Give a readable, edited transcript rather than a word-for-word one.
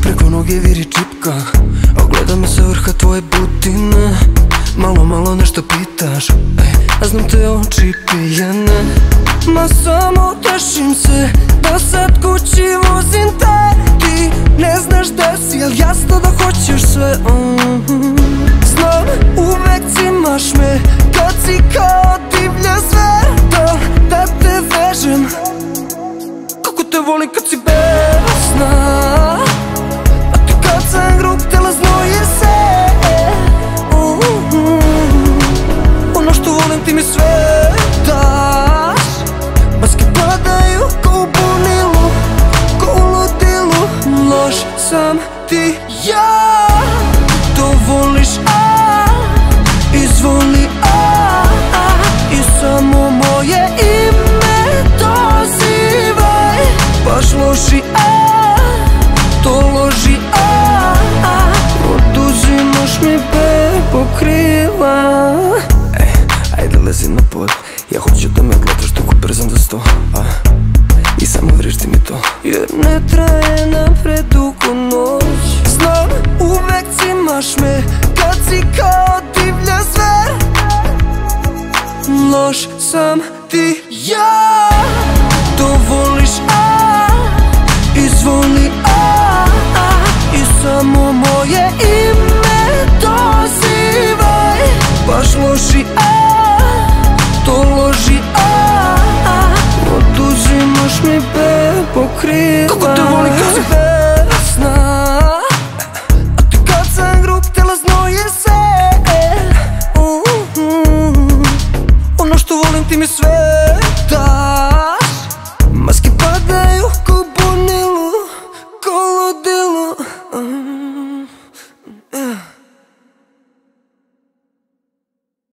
preko noge viri čipka, a gleda me sa vrha tvoje butine. Malo nešto pitaš, a znam te oči pijene. Ma samo tešim se da sad kući vozim te. Ti ne znaš da si, al jasno da hoćeš sve. Znam, uvek cimaš me kad si kao divlja zver. Da te vežem, kako te volim kad si besna. A ti kad sam grub tela znoje se. Ono što volim ti mi sve daš. Maske padaju ko u bunilu, ko u ludilu. Loš sam ti ja. To voliš, izvoli, i samo moje ime dozivaj. Baš loši, to loži, oduzimaš mi bebo krila. Ajde lezi na pod, ja hoću da me odletaš dok ubrzam za 100. I samo vrišti mi to, jer ne traje nam predugo noć. Znam, uvek cimaš me kad si kao divlja zver. Loš sam ti ja. To voliš, izvoli, i samo moje ime dozivaj. Baš loši, to loži, oduzimaš mi bebo krila. Kako te volim kad si besna. A ti kad sam grub tela znoje se. Ono što volim ti mi sve daš. Maske padaju ko u bunilu, ko u ludilu.